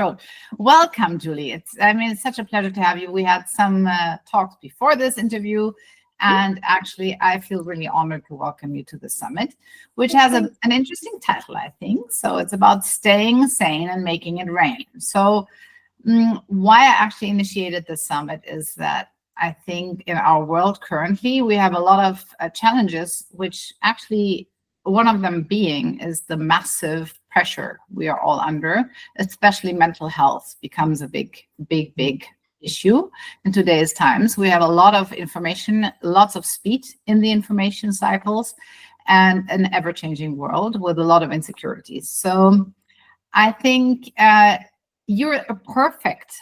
throat. Welcome, Juli. It's such a pleasure to have you. We had some talks before this interview, and actually I feel really honored to welcome you to the summit, which has an interesting title, I think. So it's about staying sane and making it rain. So why I actually initiated the summit is that I think in our world currently, we have a lot of challenges, which actually one of them being is the massive pressure we are all under, especially mental health becomes a big issue in today's times. We have a lot of information, lots of speed in the information cycles, and an ever-changing world with a lot of insecurities. So I think you're a perfect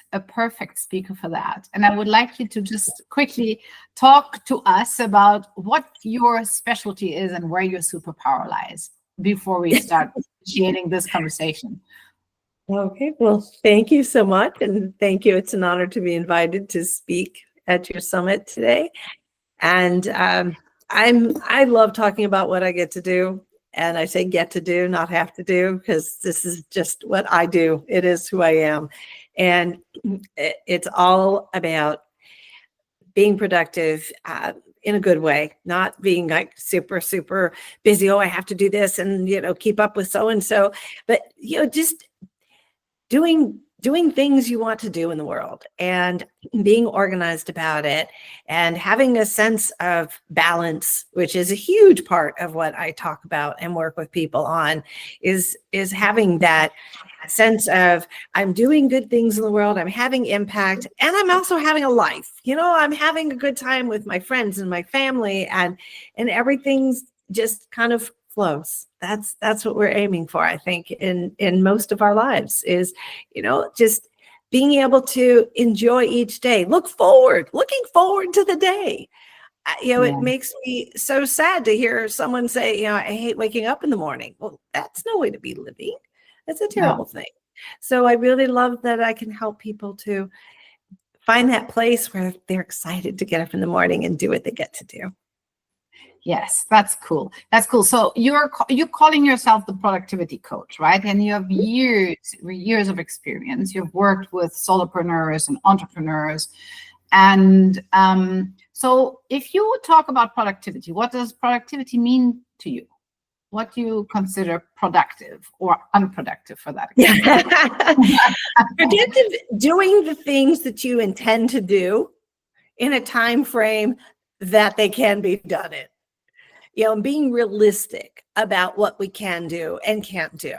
speaker for that. And I would like you to just quickly talk to us about what your specialty is and where your superpower lies before we start initiating this conversation. Okay, well, thank you so much. And thank you. It's an honor to be invited to speak at your summit today. And I love talking about what I get to do. And I say get to do, not have to do, because this is just what I do. It is who I am. And it's all about being productive in a good way, not being like super, super busy. Oh, I have to do this and, keep up with so-and-so. But, just doing things you want to do in the world and being organized about it and having a sense of balance, which is a huge part of what I talk about and work with people on, is having that sense of I'm doing good things in the world, I'm having impact, and I'm also having a life. I'm having a good time with my friends and my family, and everything's just kind of flows. That's what we're aiming for, I think, in most of our lives is, just being able to enjoy each day, looking forward to the day. It makes me so sad to hear someone say, I hate waking up in the morning. Well, that's no way to be living. That's a terrible thing. So I really love that I can help people to find that place where they're excited to get up in the morning and do what they get to do. Yes, that's cool. So you're calling yourself the productivity coach, right? And you have years of experience. You've worked with solopreneurs and entrepreneurs. And so if you talk about productivity, what does productivity mean to you? What do you consider productive or unproductive for that? Productive, doing the things that you intend to do in a time frame that they can be done in. Being realistic about what we can do and can't do.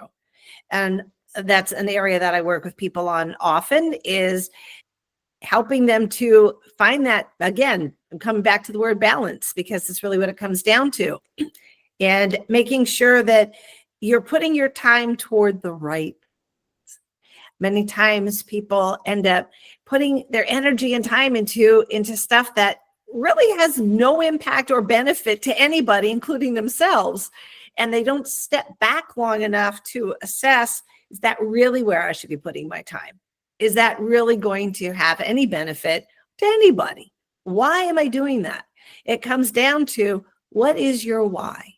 And that's an area that I work with people on often, is helping them to find that, again, I'm coming back to the word balance, because it's really what it comes down to. And making sure that you're putting your time toward the right. Many times people end up putting their energy and time into stuff that really has no impact or benefit to anybody, including themselves. And they don't step back long enough to assess, is that really where I should be putting my time? Is that really going to have any benefit to anybody? Why am I doing that? It comes down to, what is your why?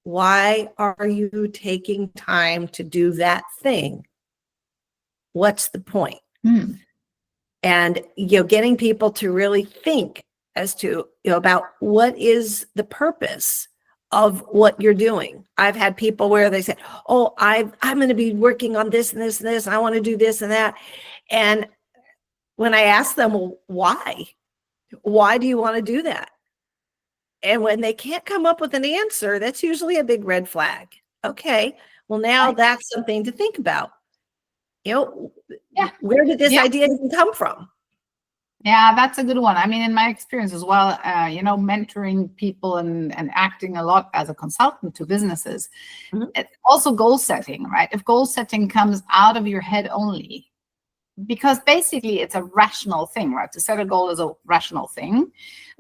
Why are you taking time to do that thing? What's the point? And, getting people to really think as to, about what is the purpose of what you're doing. I've had people where they say, oh, I'm going to be working on this and this and this. I want to do this and that. And when I ask them, well, why do you want to do that? And when they can't come up with an answer, that's usually a big red flag. Okay, well, now that's something to think about. Where did this idea even come from? Yeah, that's a good one. I mean, in my experience as well, mentoring people and acting a lot as a consultant to businesses, it's also goal setting, right? If goal setting comes out of your head only, because basically it's a rational thing, right? To set a goal is a rational thing.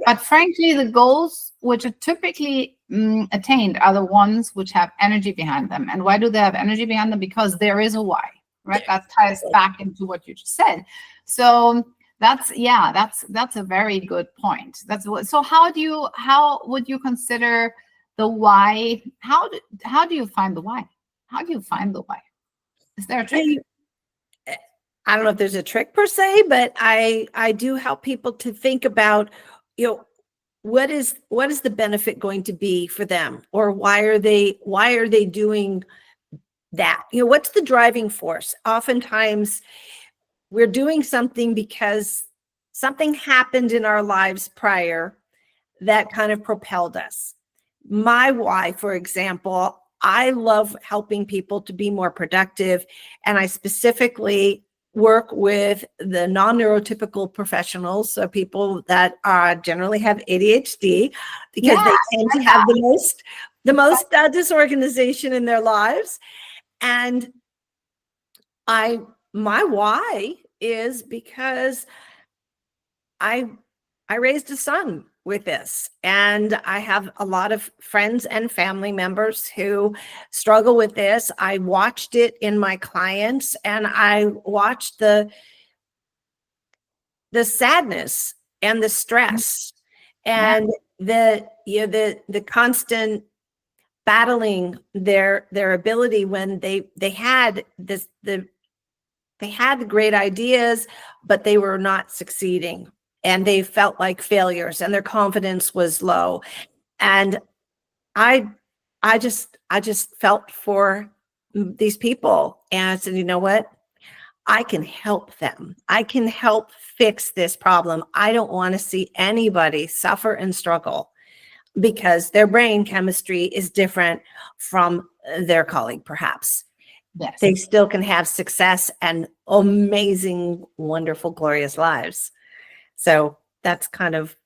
But frankly, the goals which are typically attained are the ones which have energy behind them. And why do they have energy behind them? Because there is a why, right? That ties back into what you just said. So that's a very good point. So how would you consider the why? How do you find the why? How do you find the why? Is there a trick? I don't know if there's a trick per se, but I do help people to think about, what is the benefit going to be for them, or why are they doing that? What's the driving force? Oftentimes we're doing something because something happened in our lives prior that kind of propelled us. My why, for example, I love helping people to be more productive, and I specifically work with the non-neurotypical professionals, so people that generally have ADHD, because they tend to have the most disorganization in their lives. And my why is because I raised a son with this, and I have a lot of friends and family members who struggle with this. I watched it in my clients, and I watched the sadness and the stress and the constant battling their ability when they had they had great ideas, but they were not succeeding, and they felt like failures, and their confidence was low. And I just felt for these people, and I said, you know what? I can help them. I can help fix this problem. I don't want to see anybody suffer and struggle because their brain chemistry is different from their colleague, perhaps. Yes. They still can have success and amazing, wonderful, glorious lives. So that's kind of.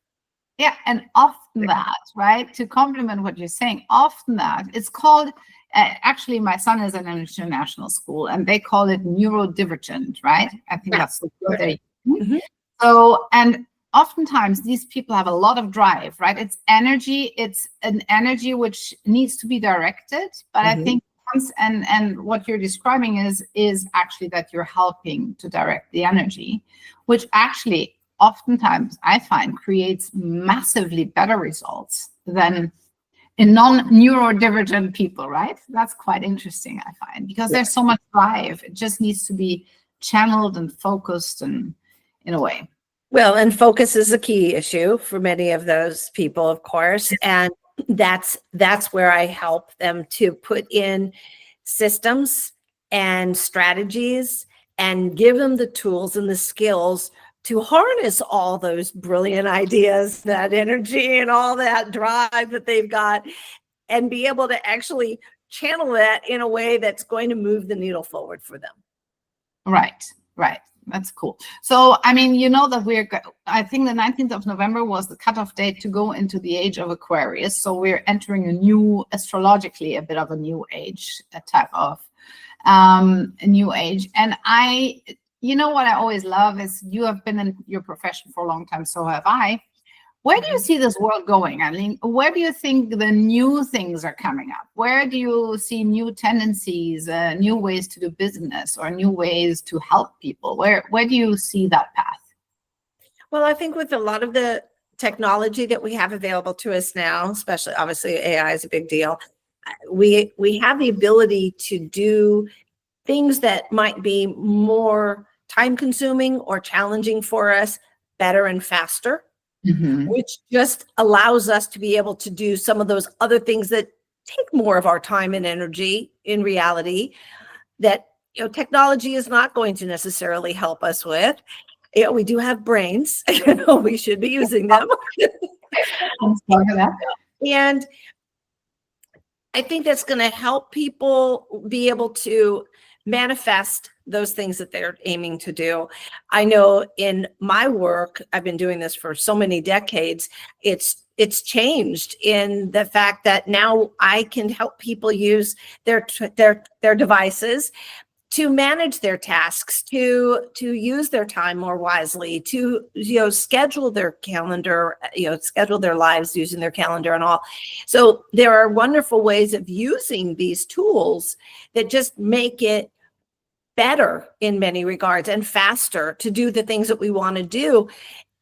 Yeah. And often that, right, to complement what you're saying, often that it's called, actually, my son is in an international school, and they call it neurodivergent, right? I think that's the word they're using. Mm-hmm. So, and oftentimes these people have a lot of drive, right? It's energy. It's an energy which needs to be directed. But I think and what you're describing is actually that you're helping to direct the energy, which actually oftentimes I find creates massively better results than in non-neurodivergent people, right? That's quite interesting, I find, because there's so much drive. It just needs to be channeled and focused and in a way. Well, and focus is a key issue for many of those people, of course. And that's where I help them to put in systems and strategies and give them the tools and the skills to harness all those brilliant ideas, that energy and all that drive that they've got, and be able to actually channel that in a way that's going to move the needle forward for them. Right. That's cool. So, I mean, that I think the 19th of November was the cutoff date to go into the age of Aquarius. So we're entering astrologically, a bit of a new age, a type of a new age. And what I always love is you have been in your profession for a long time, so have I. Where do you see this world going? I mean, where do you think the new things are coming up? Where do you see new tendencies, new ways to do business, or new ways to help people? Where do you see that path? Well, I think with a lot of the technology that we have available to us now, especially obviously AI is a big deal, we have the ability to do things that might be more time consuming or challenging for us better and faster. Which just allows us to be able to do some of those other things that take more of our time and energy in reality, that technology is not going to necessarily help us with. We do have brains. We should be using them. And I think that's going to help people be able to manifest those things that they're aiming to do. I know in my work, I've been doing this for so many decades, it's changed in the fact that now I can help people use their devices to manage their tasks, to use their time more wisely, to schedule their calendar, schedule their lives using their calendar and all. So there are wonderful ways of using these tools that just make it better in many regards and faster to do the things that we want to do,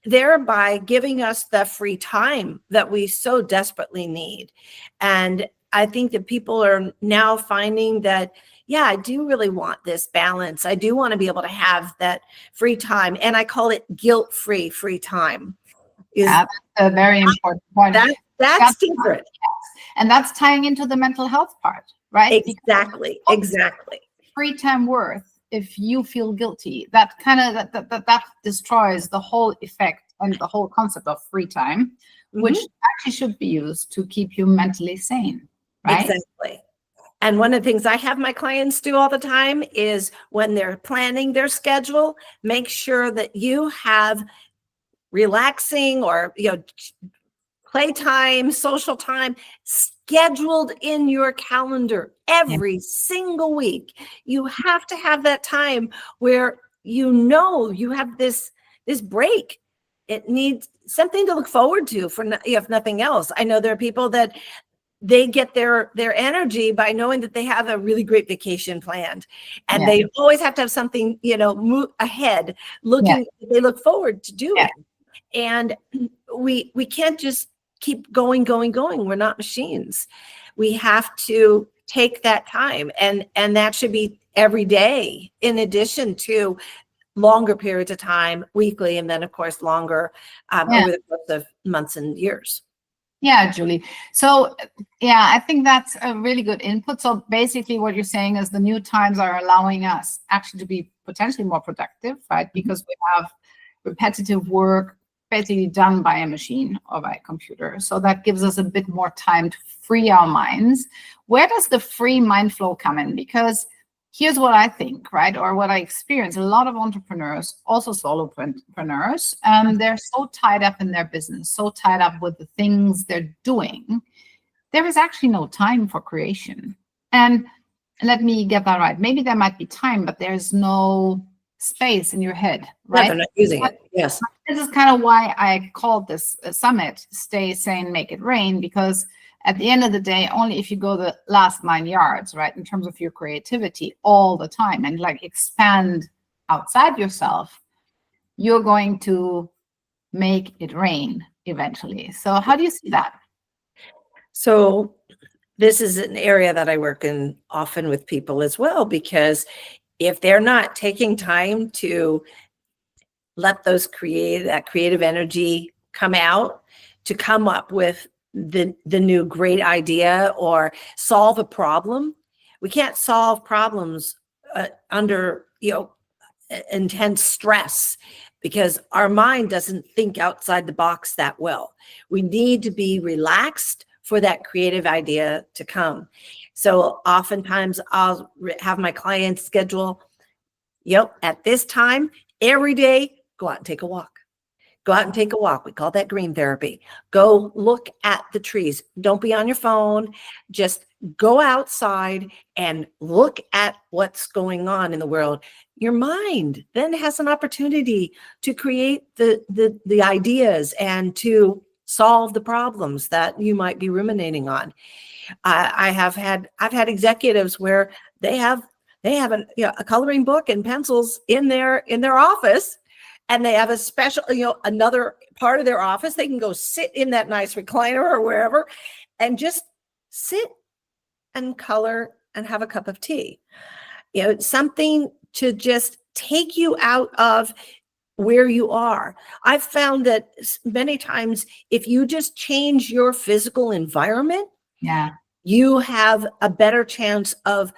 thereby giving us the free time that we so desperately need. And I think that people are now finding that yeah, I do really want this balance. I do want to be able to have that free time. And I call it guilt-free free time. That's a very important point. That's different. And that's tying into the mental health part, right? Exactly. Free time worth if you feel guilty. That kind of that destroys the whole effect and the whole concept of free time, which actually should be used to keep you mentally sane, right? Exactly. And one of the things I have my clients do all the time is when they're planning their schedule, make sure that you have relaxing or playtime, social time scheduled in your calendar every single week. You have to have that time where you have this break. It needs something to look forward to if nothing else. I know there are people that they get their energy by knowing that they have a really great vacation planned, and they always have to have something, move ahead, they look forward to doing. And we can't just keep going. We're not machines. We have to take that time, and that should be every day, in addition to longer periods of time, weekly, and then of course longer over the course of months and years. Yeah, Julie. So, I think that's a really good input. So basically what you're saying is the new times are allowing us actually to be potentially more productive, right? Because we have repetitive work basically done by a machine or by a computer. So that gives us a bit more time to free our minds. Where does the free mind flow come in? Because here's what I think, right? Or what I experience. A lot of entrepreneurs, also solopreneurs, they're so tied up in their business, so tied up with the things they're doing. There is actually no time for creation. And let me get that right. Maybe there might be time, but there's no space in your head, right? Yeah, they're not using it. Yes. This is kind of why I called this summit, Stay Sane, Make It Rain, because at the end of the day, only if you go the last 9 yards, right, in terms of your creativity all the time and expand outside yourself, you're going to make it rain eventually. So how do you see that? So this is an area that I work in often with people as well, because if they're not taking time to let that creative energy come out, to come up with the new great idea or solve a problem. We can't solve problems under intense stress, because our mind doesn't think outside the box that well. We need to be relaxed for that creative idea to come. So oftentimes I'll have my clients schedule, at this time every day, go out and take a walk. Go out and take a walk. We call that green therapy. Go look at the trees. Don't be on your phone. Just go outside and look at what's going on in the world. Your mind then has an opportunity to create the ideas and to solve the problems that you might be ruminating on. I've had executives where they have a coloring book and pencils in their office. And they have a special, another part of their office. They can go sit in that nice recliner or wherever and just sit and color and have a cup of tea. Something to just take you out of where you are. I've found that many times, if you just change your physical environment, you have a better chance of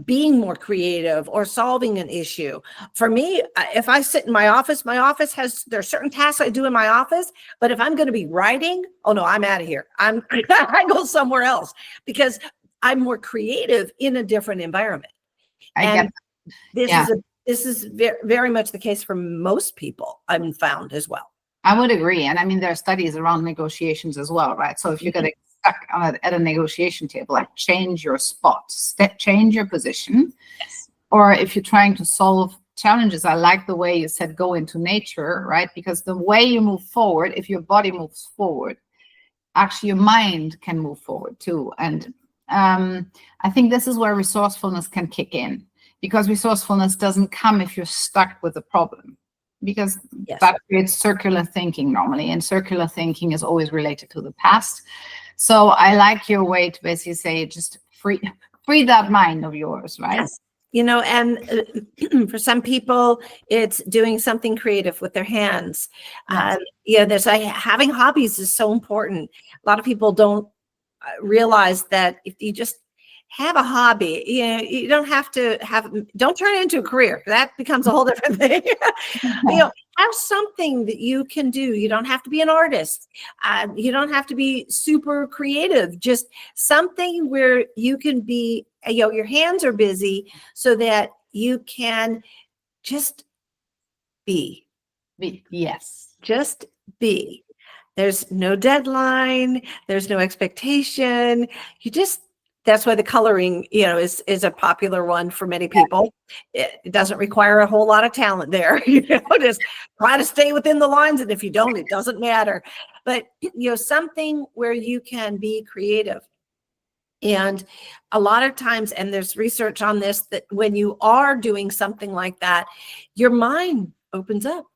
being more creative or solving an issue. For me, if I sit in my office there are certain tasks I do in my office, but if I'm going to be writing, oh no, I'm out of here. I go somewhere else, because I'm more creative in a different environment. This is very, very much the case for most people, I've found as well. I would agree. And I mean, there are studies around negotiations as well, right? So if you're getting stuck at a negotiation table, change your spot, change your position. Yes. Or if you're trying to solve challenges, I like the way you said go into nature, right? Because the way you move forward, if your body moves forward, actually your mind can move forward too. And I think this is where resourcefulness can kick in, because resourcefulness doesn't come if you're stuck with a problem, because that creates circular thinking normally, and circular thinking is always related to the past. So I like your way to basically say just free that mind of yours, right? Yes. And for some people, it's doing something creative with their hands. Yes. There's having hobbies is so important. A lot of people don't realize that if you just have a hobby, you don't have to don't turn it into a career. That becomes a whole different thing. Have something that you can do. You don't have to be an artist. You don't have to be super creative. Just something where you can be, your hands are busy so that you can just be. Yes. Just be. There's no deadline. There's no expectation. That's why the coloring, is a popular one for many people. It doesn't require a whole lot of talent there. Just try to stay within the lines. And if you don't, it doesn't matter. But, something where you can be creative. And a lot of times, and there's research on this, that when you are doing something like that, your mind opens up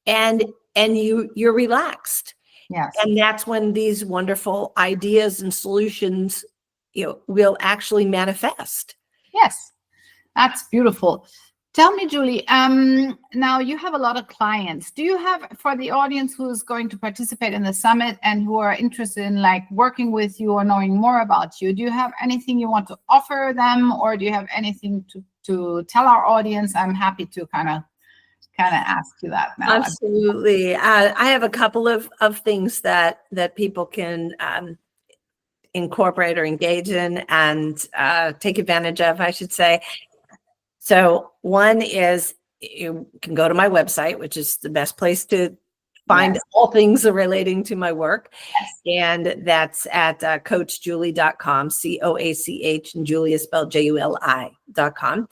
and you're relaxed. Yes. And that's when these wonderful ideas and solutions, will actually manifest. Yes, that's beautiful. Tell me, Julie, now you have a lot of clients. Do you have, for the audience who's going to participate in the summit and who are interested in like working with you or knowing more about you, do you have anything you want to offer them, or do you have anything to tell our audience? I'm happy to kind of ask you that now. Absolutely. I have a couple of things that people can incorporate or engage in and take advantage of, I should say. So one is, you can go to my website, which is the best place to find all things relating to my work. Yes. And that's at coachjuli.com, COACH, and Julie is spelled JULI.com.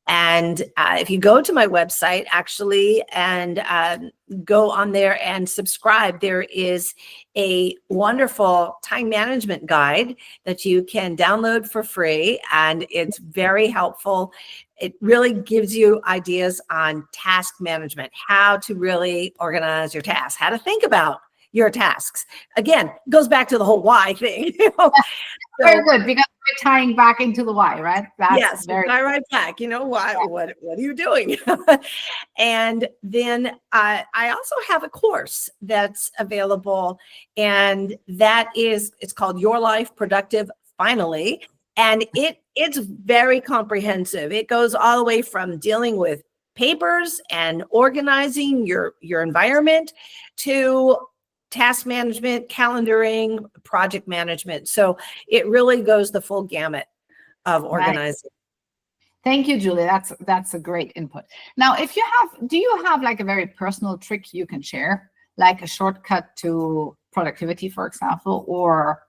And if you go to my website, actually, and go on there and subscribe, there is a wonderful time management guide that you can download for free. And it's very helpful. It really gives you ideas on task management, how to really organize your tasks, how to think about your tasks. Again, it goes back to the whole why thing. Very good, because we're tying back into the why, right? Yes, right back. Why? What are you doing? And then I also have a course that's available, and it's called Your Life Productive Finally, and it's very comprehensive. It goes all the way from dealing with papers and organizing your environment to task management, calendaring, project management. So it really goes the full gamut of organizing. Right. Thank you, Julie. That's a great input. Now, do you have like a very personal trick you can share, like a shortcut to productivity, for example, or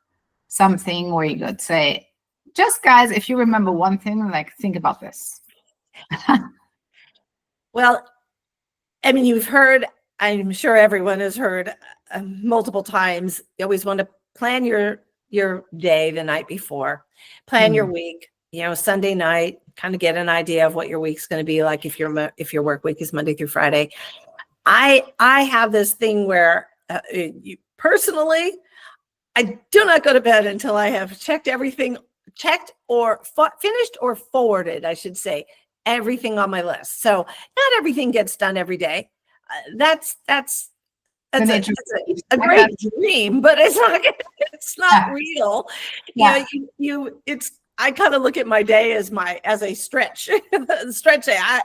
something where you could say, just guys, if you remember one thing, like think about this. Well, I mean, I'm sure everyone has heard multiple times, you always want to plan your day the night before, plan your week, Sunday night, kind of get an idea of what your week's going to be like if your work week is Monday through Friday. I have this thing where personally, I do not go to bed until I have checked or finished or forwarded, I should say, everything on my list. So not everything gets done every day. That's a great dream, but it's not real. Yeah. I kind of look at my day as a stretch day.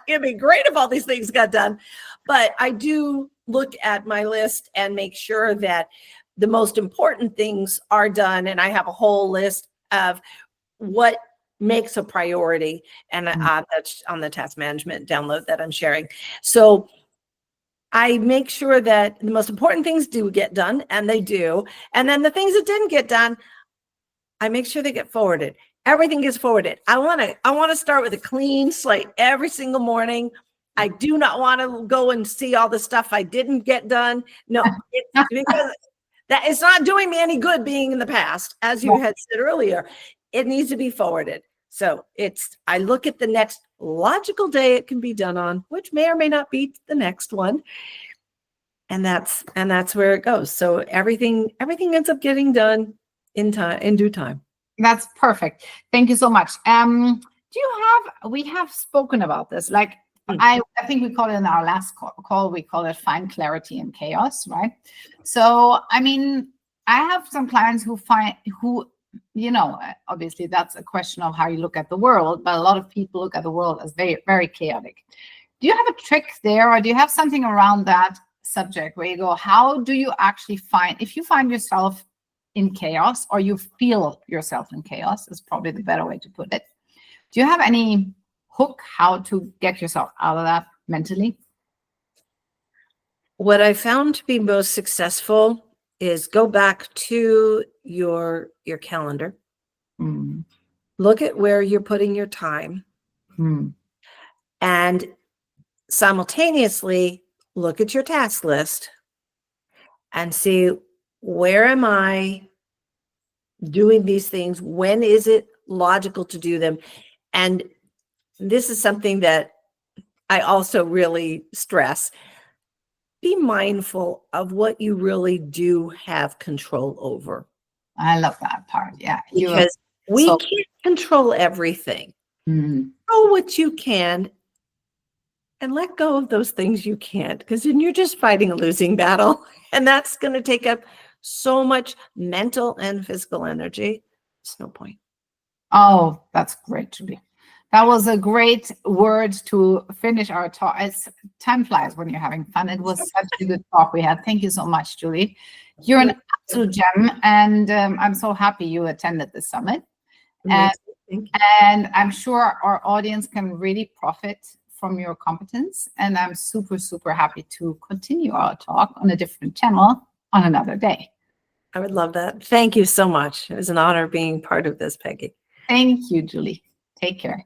It'd be great if all these things got done, but I do look at my list and make sure that the most important things are done. And I have a whole list of what makes a priority. And that's on the task management download that I'm sharing. So I make sure that the most important things do get done, and they do. And then the things that didn't get done, I make sure they get forwarded. Everything gets forwarded. I want to start with a clean slate every single morning. I do not want to go and see all the stuff I didn't get done. No, because that it's not doing me any good being in the past. As you had said earlier, it needs to be forwarded. So I look at the next logical day it can be done on, which may or may not be the next one. And that's where it goes. So everything ends up getting done in due time. That's perfect. Thank you so much. We have spoken about this. Like I think we call it in our last call, we call it find clarity in chaos, right? So, I mean, I have some clients who obviously that's a question of how you look at the world, but a lot of people look at the world as very, very chaotic. Do you have a trick there, or do you have something around that subject where you go, how do you actually if you find yourself in chaos, or you feel yourself in chaos is probably the better way to put it. Do you have any hook how to get yourself out of that mentally? What I found to be most successful is go back to your calendar. Look at where you're putting your time. And simultaneously look at your task list and see, where am I doing these things? When is it logical to do them? And this is something that I also really stress. Be mindful of what you really do have control over. I love that part. Yeah. Because we can't control everything. Control what you can and let go of those things you can't, because then you're just fighting a losing battle. And that's going to take up so much mental and physical energy. It's no point. Oh, that's great, Juli. That was a great word to finish our talk. Time flies when you're having fun. It was such a good talk we had. Thank you so much, Juli. You're an absolute gem, and I'm so happy you attended this summit. And I'm sure our audience can really profit from your competence. And I'm super, super happy to continue our talk on a different channel on another day. I would love that. Thank you so much. It was an honor being part of this, Peggy. Thank you, Juli. Take care.